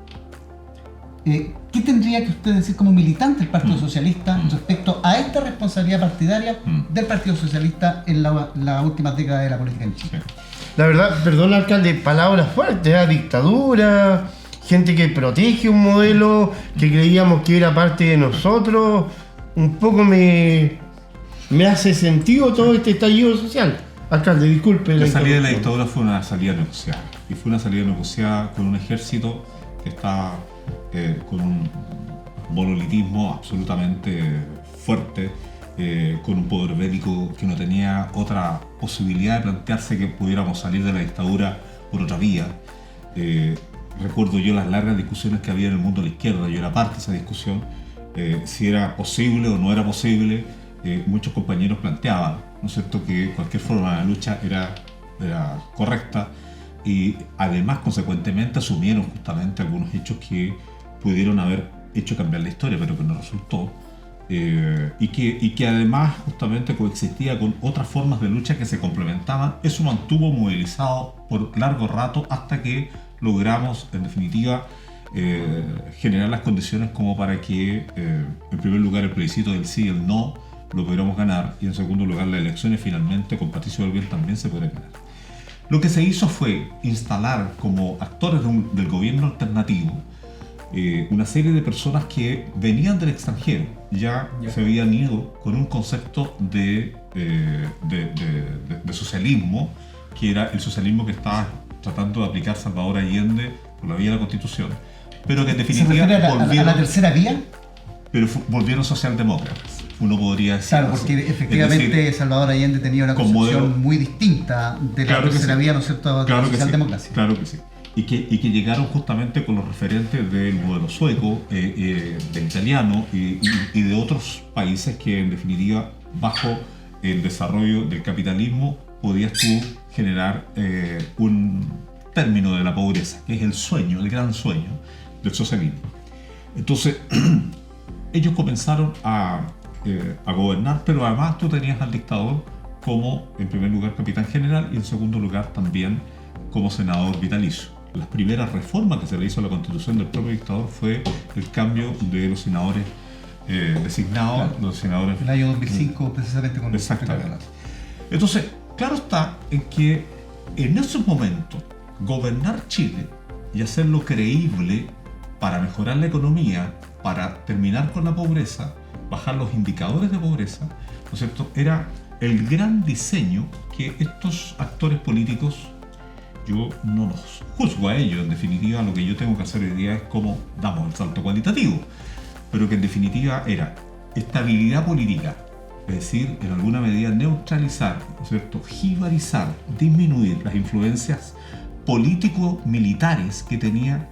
¿Qué tendría que usted decir como militante del Partido Socialista respecto a esta responsabilidad partidaria del Partido Socialista en la última década de la política en Chile? La verdad, perdón alcalde, palabras fuertes, dictadura, gente que protege un modelo que creíamos que era parte de nosotros, un poco me hace sentido todo este estallido social. Alcalde, disculpe. La salida de la dictadura fue una salida negociada, y fue una salida negociada con un ejército que está con un monolitismo absolutamente fuerte, con un poder bélico que no tenía otra posibilidad de plantearse que pudiéramos salir de la dictadura por otra vía. Recuerdo yo las largas discusiones que había en el mundo de la izquierda, yo era parte de esa discusión, si era posible o no era posible. Muchos compañeros planteaban, ¿no es cierto?, que cualquier forma de lucha era correcta, y además consecuentemente asumieron justamente algunos hechos que pudieron haber hecho cambiar la historia, pero que no resultó, y que además justamente coexistía con otras formas de lucha que se complementaban. Eso mantuvo movilizado por largo rato hasta que logramos, en definitiva, generar las condiciones como para que, en primer lugar, el plebiscito del sí y el no lo pudiéramos ganar, y en segundo lugar, las elecciones finalmente con Patricio Elwin también se pudieran ganar. Lo que se hizo fue instalar como actores del gobierno alternativo una serie de personas que venían del extranjero, ya se habían ido con un concepto de socialismo, que era el socialismo que estaba tratando de aplicar Salvador Allende por la vía de la Constitución, pero que en definitiva ¿Se refiere a la tercera vía? Pero volvieron socialdemócratas, uno podría decir. Claro, porque efectivamente decir, Salvador Allende tenía una concepción muy distinta de la tercera vía, ¿no es cierto?, de la socialdemocracia. Claro que sí. Y que llegaron justamente con los referentes del modelo sueco, del italiano y de otros países que en definitiva bajo el desarrollo del capitalismo podías tú generar un término de la pobreza, que es el sueño, el gran sueño del socialismo. Entonces ellos comenzaron a gobernar, pero además tú tenías al dictador como en primer lugar capitán general y en segundo lugar también como senador vitalicio. Las primeras reformas que se le hizo a la constitución del propio dictador fue el cambio de los senadores designados, claro, los senadores... El año 2005 precisamente con... Exactamente. Entonces, claro está en que en esos momentos gobernar Chile y hacerlo creíble para mejorar la economía, para terminar con la pobreza, bajar los indicadores de pobreza, ¿no es cierto?, era el gran diseño que estos actores políticos, yo no los juzgo a ellos, en definitiva lo que yo tengo que hacer hoy día es cómo damos el salto cualitativo, pero que en definitiva era estabilidad política, es decir, en alguna medida neutralizar, ¿no es cierto?, jibarizar, disminuir las influencias político-militares que tenía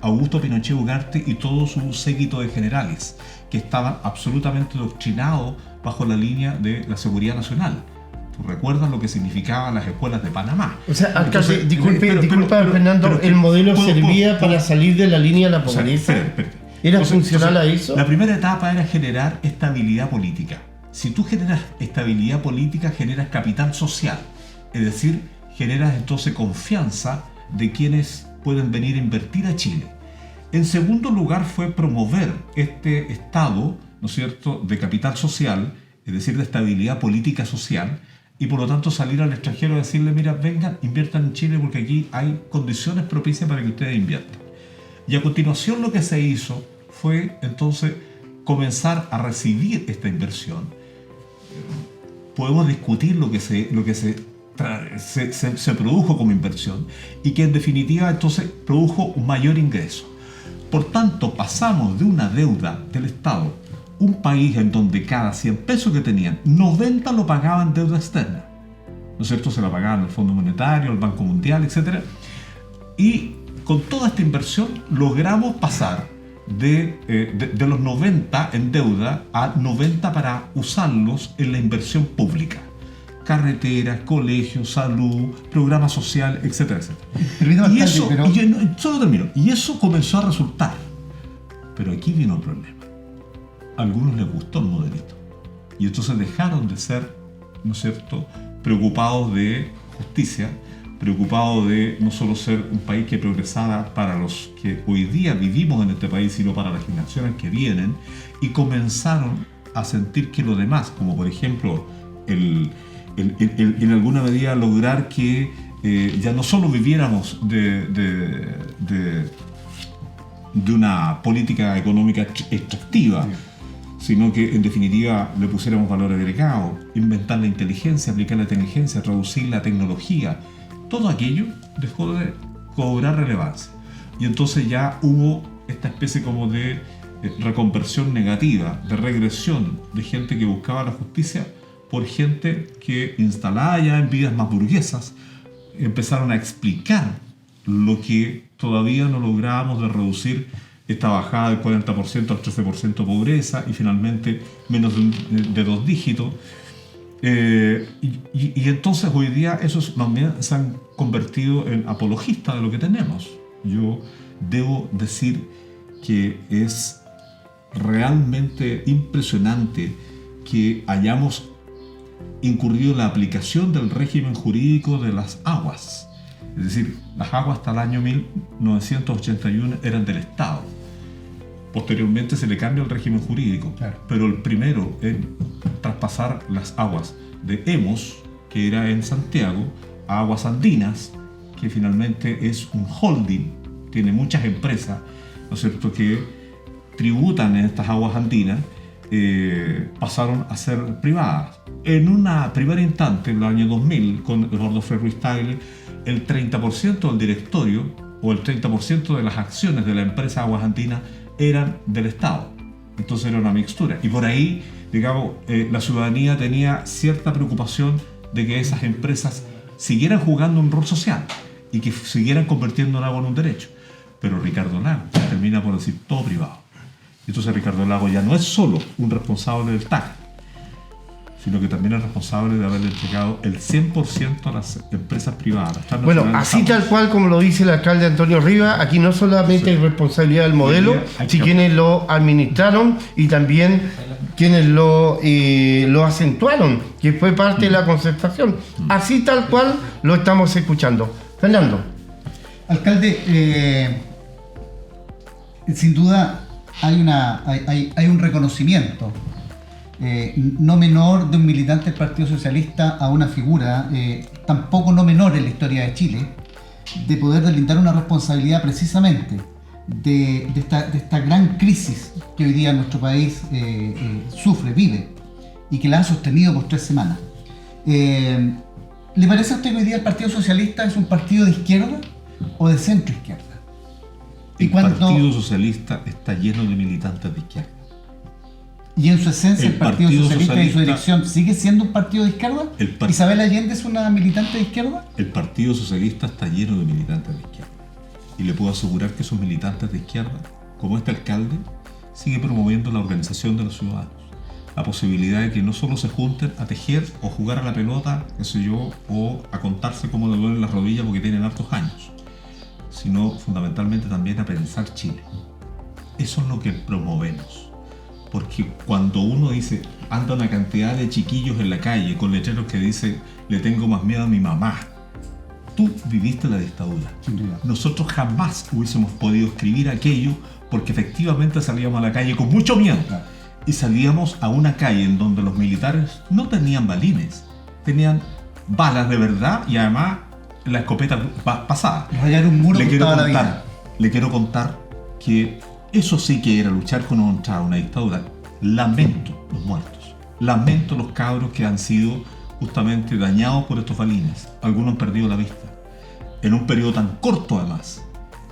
Augusto Pinochet Ugarte y todo su séquito de generales, que estaban absolutamente doctrinados bajo la línea de la seguridad nacional. ¿Tú recuerdas lo que significaban las escuelas de Panamá? O sea, alcalde, disculpa Fernando, el modelo servía para salir de la línea de la pobreza. O sea, espérate. ¿Era funcional a eso? La primera etapa era generar estabilidad política. Si tú generas estabilidad política, generas capital social. Es decir, generas entonces confianza de quienes pueden venir a invertir a Chile. En segundo lugar fue promover este estado, ¿no es cierto?, de capital social, es decir, de estabilidad política social, y por lo tanto salir al extranjero y decirle, mira, vengan, inviertan en Chile porque aquí hay condiciones propicias para que ustedes inviertan. Y a continuación lo que se hizo fue entonces comenzar a recibir esta inversión. Podemos discutir lo que se produjo como inversión y que en definitiva entonces produjo un mayor ingreso. Por tanto, pasamos de una deuda del Estado, un país en donde cada 100 pesos que tenían, 90 lo pagaban deuda externa, ¿no es cierto? Se la pagaban el Fondo Monetario, el Banco Mundial, etc. Y con toda esta inversión logramos pasar de los 90 en deuda a 90 para usarlos en la inversión pública. Carreteras, colegios, salud, programas sociales, etcétera, etcétera. Y eso, solo termino, y eso comenzó a resultar. Pero aquí vino el problema. A algunos les gustó el modelito. Y entonces dejaron de ser, ¿no es cierto?, preocupados de justicia, preocupados de no solo ser un país que progresara para los que hoy día vivimos en este país, sino para las generaciones que vienen, y comenzaron a sentir que lo demás, como por ejemplo en alguna medida lograr que ya no solo viviéramos de una política económica extractiva, sino que en definitiva le pusiéramos valor agregado, inventar la inteligencia, aplicar la inteligencia, traducir la tecnología. Todo aquello dejó de cobrar relevancia. Y entonces ya hubo esta especie como de reconversión negativa, de regresión de gente que buscaba la justicia por gente que, instalada ya en vidas más burguesas, empezaron a explicar lo que todavía no lográbamos de reducir esta bajada del 40% al 13% de pobreza y finalmente menos de 2 dígitos. Y entonces hoy día esos también se han convertido en apologistas de lo que tenemos. Yo debo decir que es realmente impresionante que hayamos incurrido en la aplicación del régimen jurídico de las aguas. Es decir, las aguas hasta el año 1981 eran del Estado. Posteriormente se le cambia el régimen jurídico, claro. Pero el primero en traspasar las aguas de Hemos, que era en Santiago, a Aguas Andinas, que finalmente es un holding, tiene muchas empresas, ¿no es cierto?, que tributan en estas aguas andinas, pasaron a ser privadas. En una primera instante, en el año 2000, con Eduardo Frei Ruiz-Tagle, el 30% del directorio o el 30% de las acciones de la empresa Aguas Andinas eran del Estado. Entonces era una mixtura. Y por ahí, digamos, la ciudadanía tenía cierta preocupación de que esas empresas siguieran jugando un rol social y que siguieran convirtiendo el agua en un derecho. Pero Ricardo Lagos termina por decir todo privado. Entonces Ricardo Lagos ya no es solo un responsable del TAC, sino que también es responsable de haberle entregado el 100% a las empresas privadas. Bueno, así tal cual como lo dice el alcalde Antonio Rivas, aquí no solamente hay responsabilidad del modelo, sino quienes lo administraron y también quienes lo acentuaron, que fue parte de la concertación. Así tal cual lo estamos escuchando. Fernando. Alcalde, sin duda hay un reconocimiento no menor de un militante del Partido Socialista a una figura, tampoco no menor en la historia de Chile, de poder deslindar una responsabilidad precisamente de esta gran crisis que hoy día nuestro país sufre, vive, y que la ha sostenido por 3 semanas. ¿Le parece a usted que hoy día el Partido Socialista es un partido de izquierda o de centro izquierda? El Partido Socialista está lleno de militantes de izquierda. ¿Y en su esencia el Partido Socialista y su dirección sigue siendo un partido de izquierda? ¿Isabel Allende es una militante de izquierda? El Partido Socialista está lleno de militantes de izquierda. Y le puedo asegurar que esos militantes de izquierda, como este alcalde, sigue promoviendo la organización de los ciudadanos. La posibilidad de que no solo se junten a tejer o jugar a la pelota, qué sé yo, o a contarse cómo le duelen las rodillas porque tienen hartos años, sino fundamentalmente también a pensar Chile. eso es lo que promovemos. Porque cuando uno dice, anda una cantidad de chiquillos en la calle con letreros que dice, le tengo más miedo a mi mamá. Tú viviste la dictadura. Sin duda. Nosotros jamás hubiésemos podido escribir aquello porque efectivamente salíamos a la calle con mucho miedo. Claro. Y salíamos a una calle en donde los militares no tenían balines, tenían balas de verdad y además la escopeta pasada. Rayar un muro Le costaba la vida. quiero contar que eso sí que era luchar contra una dictadura. Lamento los muertos, lamento los cabros que han sido justamente dañados por estos balines. Algunos han perdido la vista en un periodo tan corto además.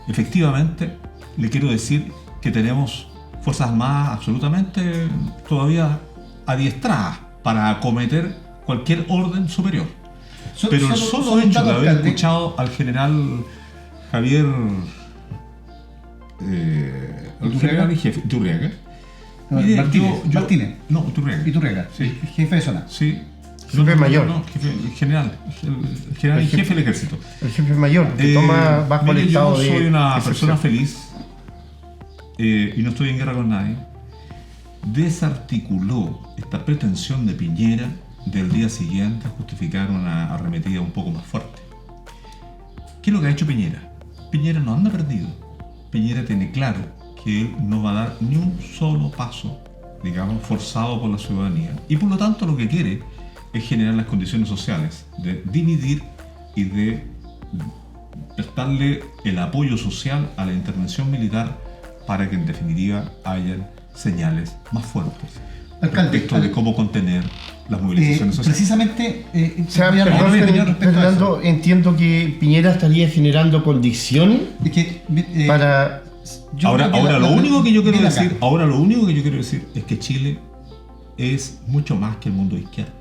Efectivamente, le quiero decir que tenemos Fuerzas Armadas absolutamente todavía adiestradas para acometer cualquier orden superior. Pero el solo hecho de haber escuchado al general Javier el general y jefe Iturriaga. Martínez. No, Iturriaga. Iturriaga, Sí. jefe de zona. Sí. Jefe mayor. No, el general y jefe del ejército. El jefe mayor, que toma bajo el Mire, estado yo de soy una excepción. persona feliz y no estoy en guerra con nadie. Desarticuló esta pretensión de Piñera del día siguiente a justificar una arremetida un poco más fuerte. ¿Qué es lo que ha hecho Piñera? Piñera no anda perdido. Piñera tiene claro que él no va a dar ni un solo paso, digamos, forzado por la ciudadanía. Y por lo tanto lo que quiere es generar las condiciones sociales de dividir y de prestarle el apoyo social a la intervención militar para que en definitiva hayan señales más fuertes Alcalde, respecto de cómo contener las movilizaciones sociales. Precisamente, O sea, voy a dar perdón, mi opinión respecto a Fernando, entiendo que Piñera estaría generando condiciones eso. Es que, para... yo Ahora creo que lo único que yo quiero viene acá. decir es que Chile es mucho más que el mundo de izquierda.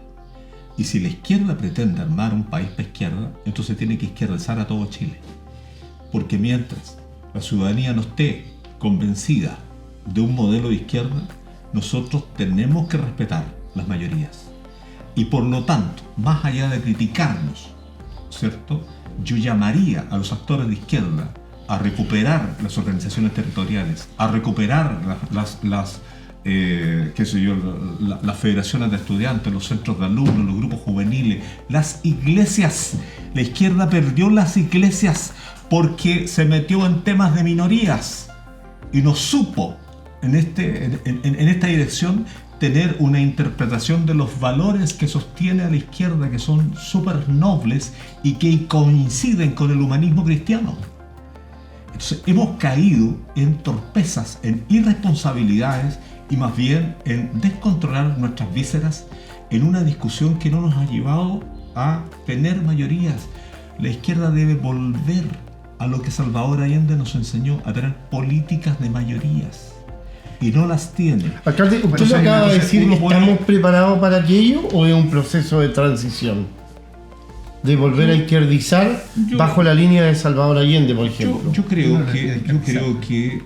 Y si la izquierda pretende armar un país para izquierda, entonces tiene que izquierdizar a todo Chile. Porque mientras la ciudadanía no esté convencida de un modelo de izquierda, nosotros tenemos que respetar las mayorías. Y por lo tanto, más allá de criticarnos, ¿cierto? Yo llamaría a los actores de izquierda a recuperar las organizaciones territoriales, a recuperar las federaciones de estudiantes, los centros de alumnos, los grupos juveniles, las iglesias. La izquierda perdió las iglesias porque se metió en temas de minorías y no supo en esta dirección tener una interpretación de los valores que sostiene a la izquierda, que son súper nobles y que coinciden con el humanismo cristiano. Entonces, hemos caído en torpezas, en irresponsabilidades y más bien en descontrolar nuestras vísceras en una discusión que no nos ha llevado a tener mayorías. La izquierda debe volver a lo que Salvador Allende nos enseñó, a tener políticas de mayorías. Y no las tiene. Alcalde, ¿usted Entonces, lo acaba de decir, uno puede- ¿estamos preparados para aquello o es un proceso de transición? De volver a izquierdizar bajo la línea de Salvador Allende, por ejemplo. Yo creo que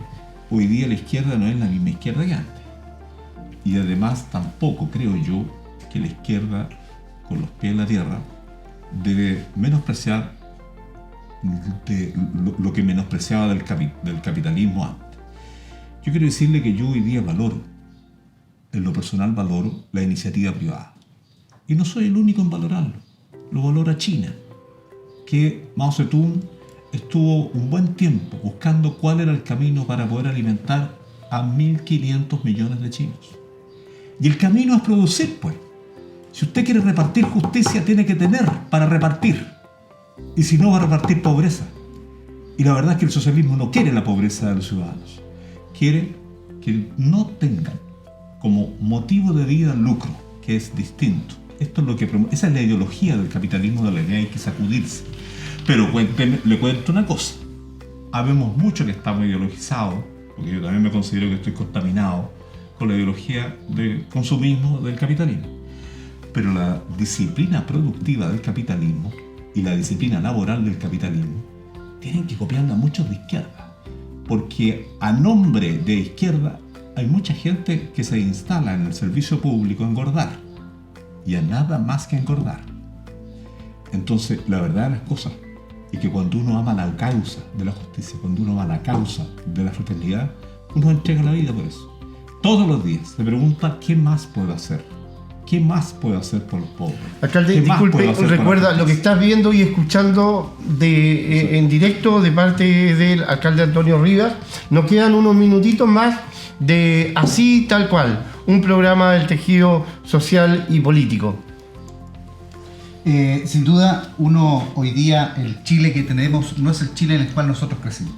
hoy día la izquierda no es la misma izquierda que antes. Y además tampoco creo yo que la izquierda, con los pies en la tierra, debe menospreciar lo que menospreciaba del capitalismo antes. Yo quiero decirle que yo hoy día valoro, en lo personal valoro la iniciativa privada. Y no soy el único en valorarlo. Lo valora China, que Mao Zedong estuvo un buen tiempo buscando cuál era el camino para poder alimentar a 1.500 millones de chinos. Y el camino es producir, pues. Si usted quiere repartir justicia, tiene que tener para repartir. Y si no, va a repartir pobreza. Y la verdad es que el socialismo no quiere la pobreza de los ciudadanos. Quiere que no tengan como motivo de vida el lucro, que es distinto. Esto es lo que esa es la ideología del capitalismo, de la que hay que sacudirse. Pero le cuento una cosa. Habemos mucho que estamos ideologizados, porque yo también me considero que estoy contaminado con la ideología del consumismo del capitalismo. Pero la disciplina productiva del capitalismo y la disciplina laboral del capitalismo tienen que copiarla muchos de izquierda. Porque a nombre de izquierda hay mucha gente que se instala en el servicio público a engordar. Y a nada más que engordar. Entonces, la verdad de las cosas es que cuando uno ama la causa de la justicia, cuando uno ama la causa de la fraternidad, uno entrega la vida por eso. Todos los días se pregunta qué más puedo hacer. ¿Qué más puedo hacer por los pobres? Alcalde, ¿Qué más puedo disculpe, hacer por recuerda la lo que estás viendo y escuchando en directo de parte del alcalde Antonio Rivas. Nos quedan unos minutitos más de Así Tal Cual, un programa del tejido social y político. Sin duda, hoy día, el Chile que tenemos no es el Chile en el cual nosotros crecimos.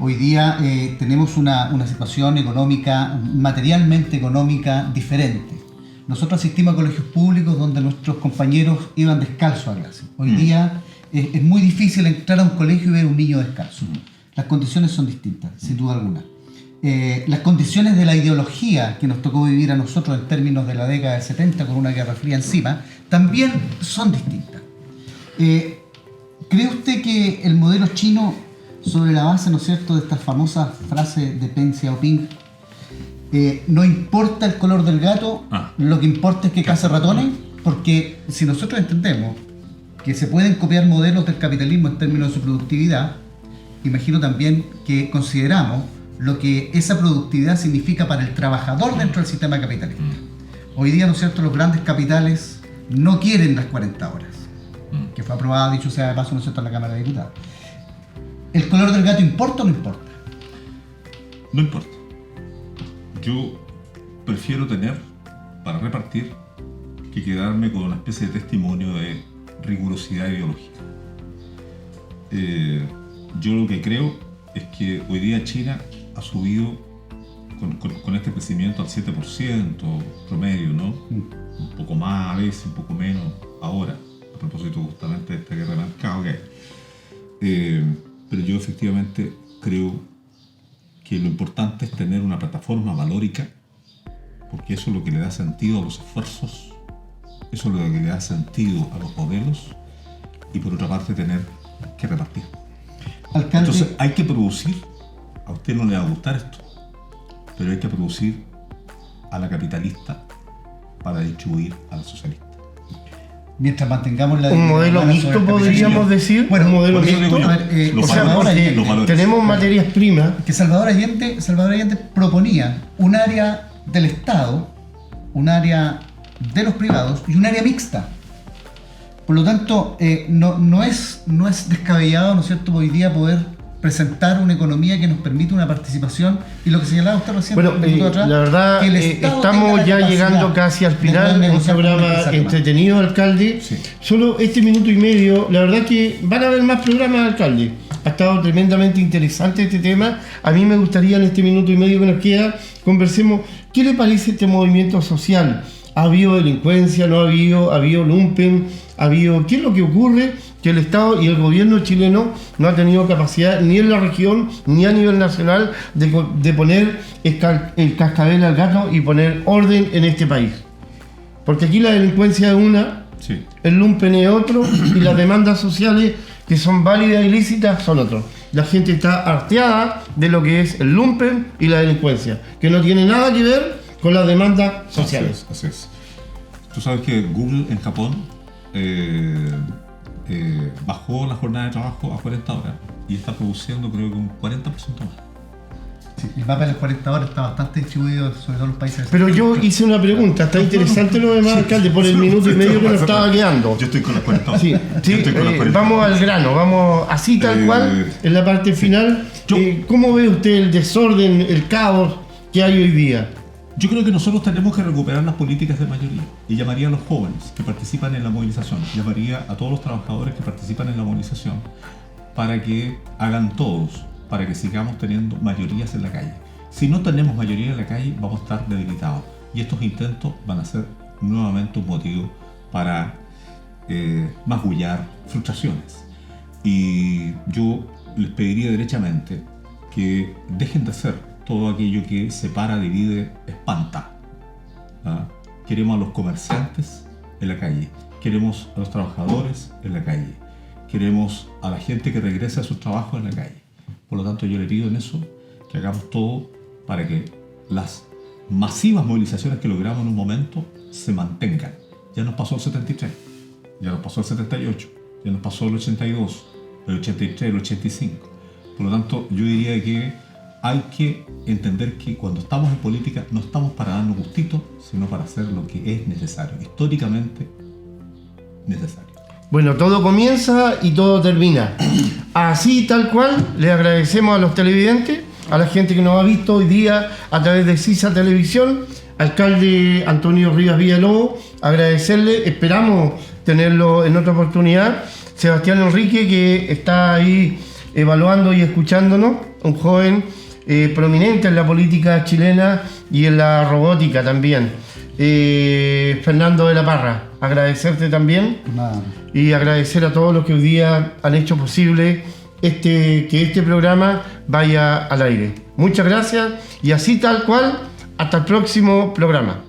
Hoy día tenemos una situación económica, materialmente económica, diferente. Nosotros asistimos a colegios públicos donde nuestros compañeros iban descalzos a clase. Hoy día es muy difícil entrar a un colegio y ver un niño descalzo. Las condiciones son distintas, sin duda alguna. Las condiciones de la ideología que nos tocó vivir a nosotros en términos de la década del 70 con una guerra fría encima, también son distintas. ¿Cree usted que el modelo chino, sobre la base, ¿no es cierto?, de estas famosas frases de Peng Xiaoping, no importa el color del gato, lo que importa es que caza ratones? Porque si nosotros entendemos que se pueden copiar modelos del capitalismo en términos de su productividad, imagino también que consideramos lo que esa productividad significa para el trabajador dentro del sistema capitalista. Hoy día, ¿no es cierto?, los grandes capitales no quieren las 40 horas, que fue aprobada, dicho sea de paso, ¿no es cierto?, en la Cámara de Diputados. ¿El color del gato importa o no importa? No importa. Yo prefiero tener para repartir que quedarme con una especie de testimonio de rigurosidad ideológica. Yo lo que creo es que hoy día China ha subido con este crecimiento al 7% promedio, ¿no? Un poco más a veces, un poco menos ahora, a propósito justamente de esta guerra de mercado que hay. Pero yo efectivamente creo que lo importante es tener una plataforma valórica, porque eso es lo que le da sentido a los esfuerzos, eso es lo que le da sentido a los modelos, y por otra parte tener que repartir. Alcalde, entonces hay que producir, a usted no le va a gustar esto, pero hay que producir a la capitalista para distribuir a la socialista. Mientras mantengamos la un modelo mixto, podríamos decir. Bueno, un modelo por eso mixto. digo yo, O sea, porque los valores. tenemos materias primas. Que Salvador Allende proponía un área del Estado, un área de los privados y un área mixta. Por lo tanto, no es descabellado, ¿no es cierto?, hoy día poder presentar una economía que nos permite una participación, y lo que señalaba usted recién, Bueno, atrás, la verdad, que el Estado estamos tenga la ya capacidad llegando casi al de final, poder un negociar con una programa empresa alemana. entretenido, alcalde. Sí. Solo este minuto y medio, la verdad que van a haber más programas, alcalde. Ha estado tremendamente interesante este tema. A mí me gustaría en este minuto y medio que nos queda, conversemos, ¿qué le parece este movimiento social? ¿Ha habido delincuencia? ¿No ha habido? ¿Ha habido lumpen? ¿Ha habido? ¿Qué es lo que ocurre? Que el Estado y el gobierno chileno no ha tenido capacidad ni en la región ni a nivel nacional de poner el cascabel al gato y poner orden en este país. Porque aquí la delincuencia es una, Sí. el lumpen es otro y las demandas sociales que son válidas y lícitas son otros. La gente está harteada de lo que es el lumpen y la delincuencia, que no tiene nada que ver con las demandas sociales. Así es. Tú sabes que Google en Japón bajó la jornada de trabajo a 40 horas y está produciendo, creo que un 40% más. Sí, el mapa de las 40 horas está bastante distribuido sobre todos los países. Pero yo hice una pregunta, está interesante lo demás, alcalde, por el minuto y medio que nos estaba quedando. Yo estoy con las 40 horas. Sí, Yo estoy con las 40 vamos horas. al grano, vamos así tal cual, en la parte final. Yo- ¿Cómo ve usted el desorden, el caos que hay hoy día? Yo creo que nosotros tenemos que recuperar las políticas de mayoría y llamaría a los jóvenes que participan en la movilización, llamaría a todos los trabajadores que participan en la movilización para que hagan todos, para que sigamos teniendo mayorías en la calle. Si no tenemos mayoría en la calle, vamos a estar debilitados y estos intentos van a ser nuevamente un motivo para magullar frustraciones. Y yo les pediría derechamente que dejen de hacer todo aquello que separa, divide, espanta. ¿Ah? Queremos a los comerciantes en la calle, queremos a los trabajadores en la calle, queremos a la gente que regrese a sus trabajos en la calle. Por lo tanto, yo le pido en eso que hagamos todo para que las masivas movilizaciones que logramos en un momento se mantengan. Ya nos pasó el 73, ya nos pasó el 78, ya nos pasó el 82, el 83, el 85. Por lo tanto, yo diría que hay que entender que cuando estamos en política no estamos para darnos gustitos, sino para hacer lo que es necesario, históricamente necesario. Bueno, todo comienza y todo termina. Así, tal cual, le agradecemos a los televidentes, a la gente que nos ha visto hoy día a través de CISA Televisión, alcalde Antonio Rivas Villalobos, agradecerle, esperamos tenerlo en otra oportunidad. Sebastián Enrique, que está ahí evaluando y escuchándonos, un joven prominente en la política chilena y en la robótica también. Fernando de la Parra, agradecerte también. Nada. Y agradecer a todos los que hoy día han hecho posible que este programa vaya al aire. Muchas gracias y así tal cual, hasta el próximo programa.